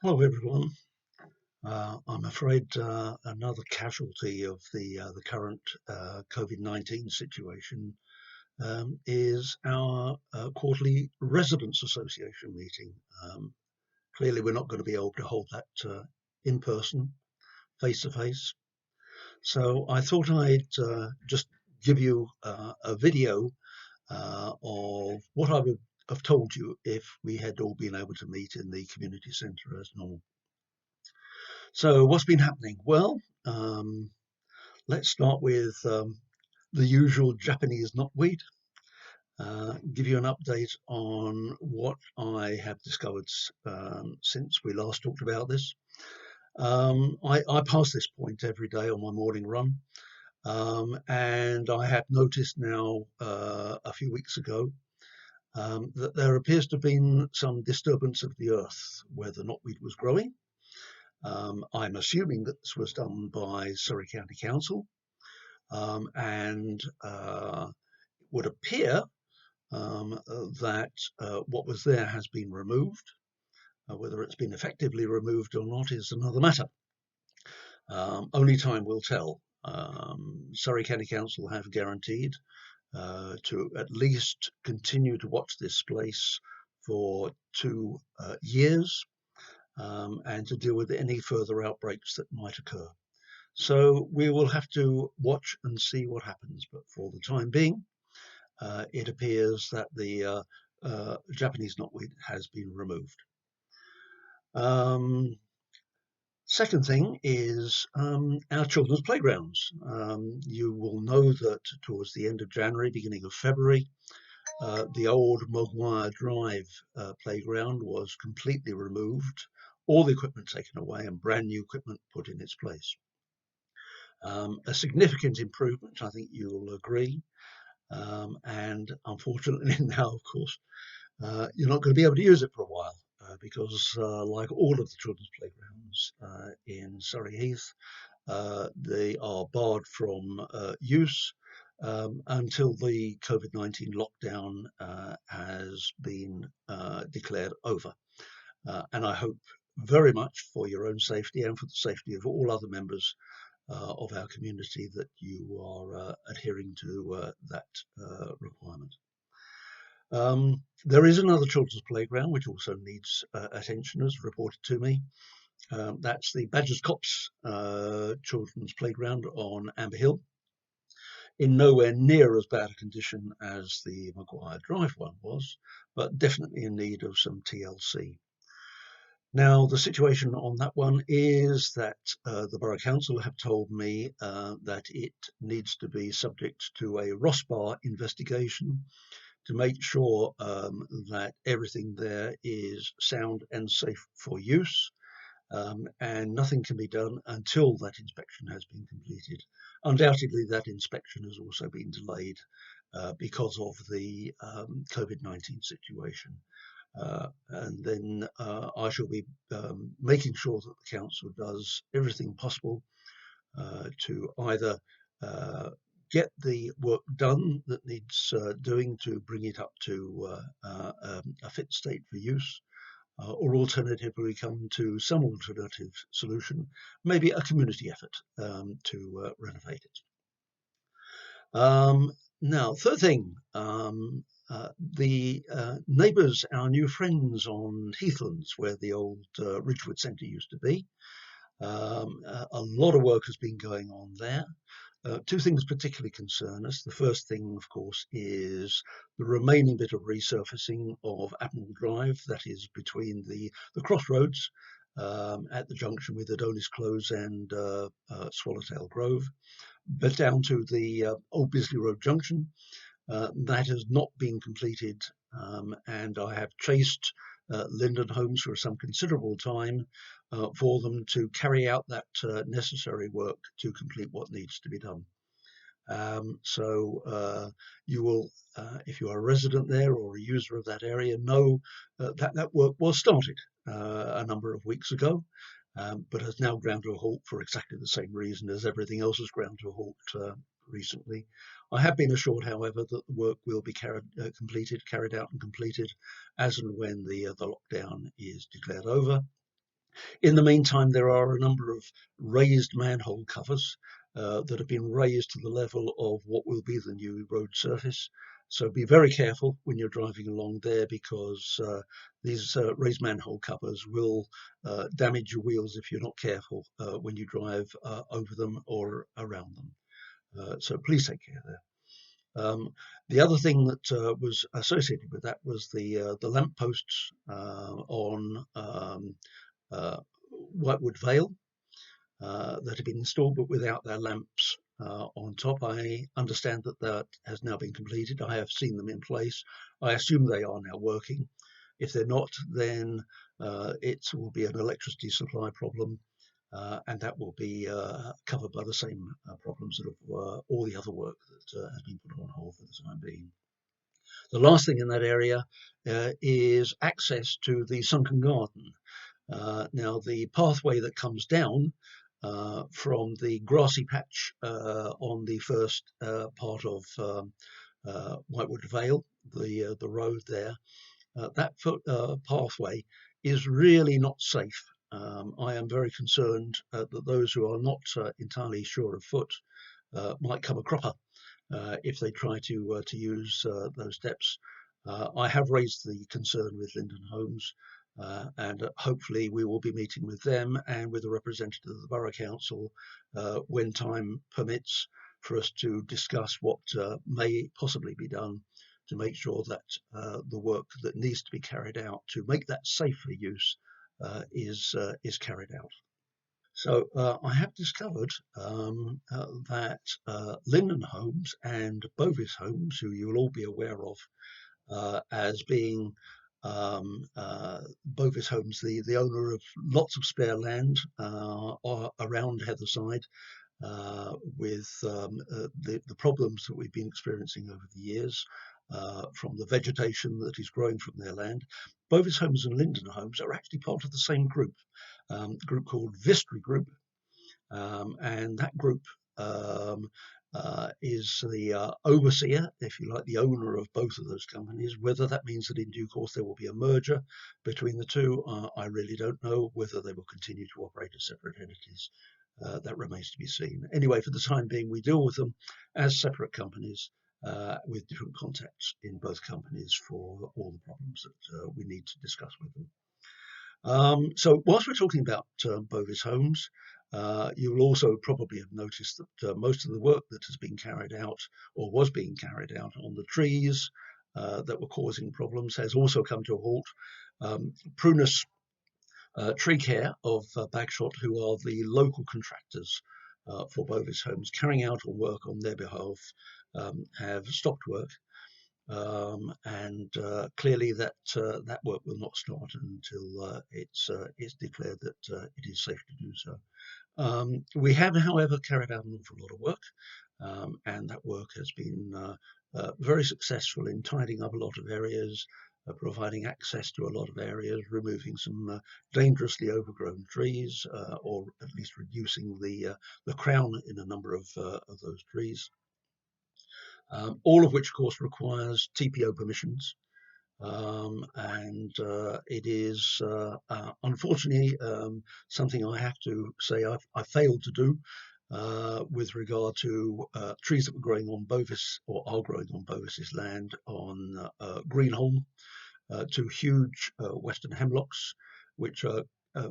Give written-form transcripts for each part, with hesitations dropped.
Hello, everyone. I'm afraid another casualty of the current COVID-19 situation is our quarterly Residents Association meeting. Clearly, we're not going to be able to hold that in person, face to face. So I thought I'd just give you a video of what I would have told you if we had all been able to meet in the community centre as normal. So what's been happening? Well, let's start with the usual Japanese knotweed. Give you an update on what I have discovered since we last talked about this. I pass this point every day on my morning run, and I have noticed now a few weeks ago that there appears to have been some disturbance of the earth where the knotweed was growing. I'm assuming that this was done by Surrey County Council, and it would appear that what was there has been removed. Whether it's been effectively removed or not is another matter. Only time will tell. Surrey County Council have guaranteed to at least continue to watch this place for 2 years and to deal with any further outbreaks that might occur. So we will have to watch and see what happens. But for the time being, it appears that the Japanese knotweed has been removed. Second thing is our children's playgrounds. You will know that towards the end of January, beginning of February, the old Maguire Drive playground was completely removed, all the equipment taken away and brand new equipment put in its place. A significant improvement, I think you will agree. And unfortunately now, of course, you're not going to be able to use it for a while because like all of the children's playgrounds in Surrey Heath, they are barred from use until the COVID-19 lockdown has been declared over. And I hope very much for your own safety and for the safety of all other members of our community that you are adhering to that requirement. There is another children's playground which also needs attention, as reported to me. That's the Badgers Copse children's playground on Amber Hill, in nowhere near as bad a condition as the Maguire Drive one was, but definitely in need of some TLC. Now, the situation on that one is that the Borough Council have told me that it needs to be subject to a ROSPAR investigation to make sure that everything there is sound and safe for use, and nothing can be done until that inspection has been completed. Undoubtedly, that inspection has also been delayed because of the COVID-19 situation. And then I shall be making sure that the council does everything possible to either get the work done that needs doing to bring it up to a fit state for use, or alternatively come to some alternative solution, maybe a community effort to renovate it. Now, third thing, the neighbours, our new friends on Heathlands, where the old Ridgewood Centre used to be, a lot of work has been going on there. Two things particularly concern us. The first thing, of course, is the remaining bit of resurfacing of Admiral Drive, that is between the crossroads at the junction with Adonis Close and Swallowtail Grove, but down to the Old Bisley Road junction. That has not been completed, and I have chased Linden Homes for some considerable time for them to carry out that necessary work to complete what needs to be done. So you will, if you are a resident there or a user of that area, know that work was started a number of weeks ago, but has now ground to a halt for exactly the same reason as everything else has ground to a halt recently. I have been assured, however, that the work will be carried out and completed as and when the lockdown is declared over. In the meantime, there are a number of raised manhole covers that have been raised to the level of what will be the new road surface. So be very careful when you're driving along there, because these raised manhole covers will damage your wheels if you're not careful when you drive over them or around them. So please take care there. The other thing that was associated with that was the lamp posts on Whitewood Vale that had been installed but without their lamps on top. I understand that that has now been completed. I have seen them in place. I assume they are now working. If they're not, then it will be an electricity supply problem, and that will be covered by the same problems that have all the other work that has been put on hold for the time being. The last thing in that area is access to the sunken garden. Now, the pathway that comes down from the grassy patch on the first part of Whitewood Vale, the road there, that pathway is really not safe. I am very concerned that those who are not entirely sure of foot might come a cropper if they try to use those steps. I have raised the concern with Linden Homes, and hopefully we will be meeting with them and with a representative of the Borough Council when time permits, for us to discuss what may possibly be done to make sure that the work that needs to be carried out to make that safe for use is carried out. So I have discovered that Linden Homes and Bovis Homes, who you will all be aware of as being Bovis Homes, the owner of lots of spare land around Heatherside, with the problems that we've been experiencing over the years from the vegetation that is growing from their land. Bovis Homes and Linden Homes are actually part of the same group, group called Vistry Group, and that group is the overseer, if you like, the owner of both of those companies. Whether that means that in due course there will be a merger between the two, I really don't know. Whether they will continue to operate as separate entities, that remains to be seen. Anyway, for the time being, we deal with them as separate companies with different contacts in both companies for all the problems that we need to discuss with them. So whilst we're talking about Bovis Homes, you will also probably have noticed that most of the work that has been carried out or was being carried out on the trees that were causing problems has also come to a halt. Prunus Tree Care of Bagshot, who are the local contractors for Bovis Homes carrying out work on their behalf, have stopped work. And clearly that work will not start until it's declared that it is safe to do so. We have, however, carried out an awful lot of work, and that work has been very successful in tidying up a lot of areas, providing access to a lot of areas, removing some dangerously overgrown trees, or at least reducing the crown in a number of those trees. All of which, of course, requires TPO permissions, and it is unfortunately something I have to say I failed to do with regard to trees that were growing on Bovis, or are growing on Bovis's land, on Greenholm, two huge western hemlocks, which are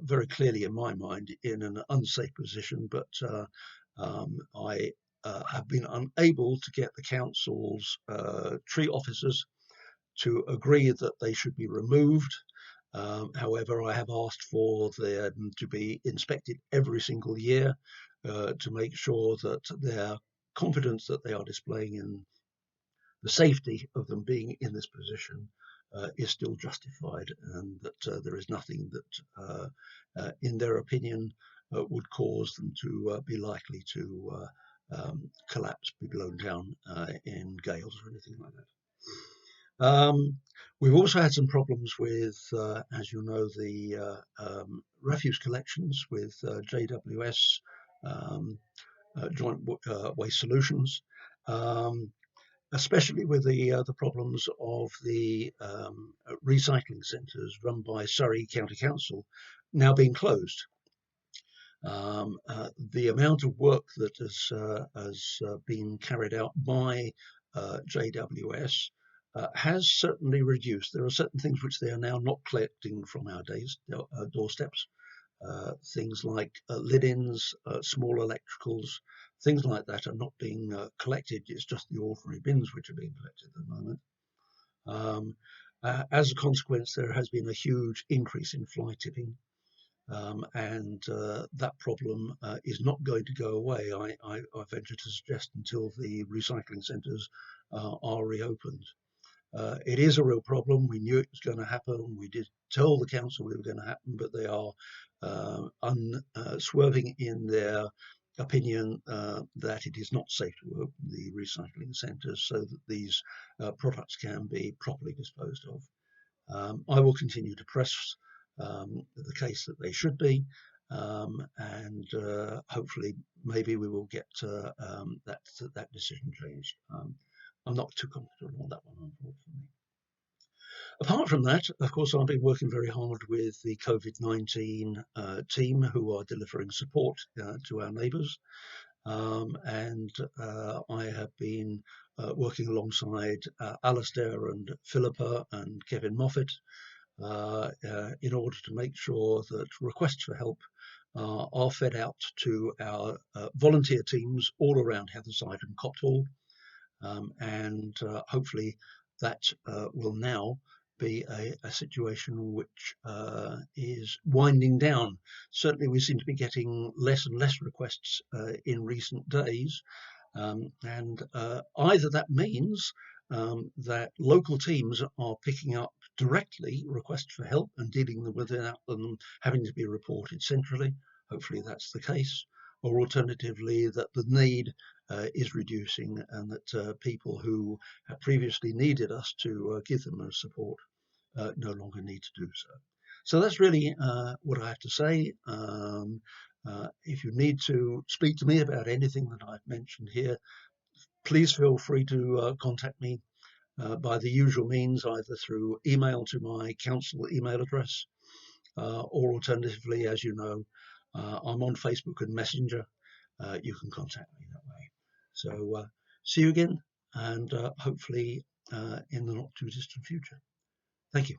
very clearly, in my mind, in an unsafe position, but I have been unable to get the council's tree officers to agree that they should be removed. However, I have asked for them to be inspected every single year to make sure that their confidence that they are displaying in the safety of them being in this position is still justified, and that there is nothing that, in their opinion, would cause them to be likely to collapse, be blown down in gales or anything like that. We've also had some problems with, as you know, the refuse collections with JWS, Joint Waste Solutions. especially with the problems of the recycling centres run by Surrey County Council now being closed. The amount of work that has been carried out by JWS has certainly reduced. There are certain things which they are now not collecting from our doorsteps. Things like lid-ins, small electricals, things like that are not being collected. It's just the ordinary bins which are being collected at the moment. As a consequence, there has been a huge increase in fly tipping. And that problem is not going to go away, I venture to suggest, until the recycling centres are reopened. It is a real problem. We knew it was going to happen. We did tell the council it was going to happen, but they are unswerving in their opinion that it is not safe to open the recycling centres so that these products can be properly disposed of. I will continue to press the case that they should be, and hopefully maybe we will get that decision changed. I'm not too confident on that one, unfortunately. Apart from that, of course, I've been working very hard with the COVID-19 team who are delivering support to our neighbours. And I have been working alongside Alistair and Philippa and Kevin Moffat in order to make sure that requests for help are fed out to our volunteer teams all around Heatherside and Cottall. And hopefully that will now be a situation which is winding down. Certainly we seem to be getting less and less requests in recent days, and either that means that local teams are picking up directly requests for help and dealing with them without them having to be reported centrally. Hopefully that's the case. Or alternatively, that the need is reducing and that people who have previously needed us to give them support no longer need to do so. So that's really what I have to say. If you need to speak to me about anything that I've mentioned here, please feel free to contact me by the usual means, either through email to my council email address, or alternatively, as you know, I'm on Facebook and Messenger. You can contact me that way. So see you again, and hopefully in the not too distant future. Thank you.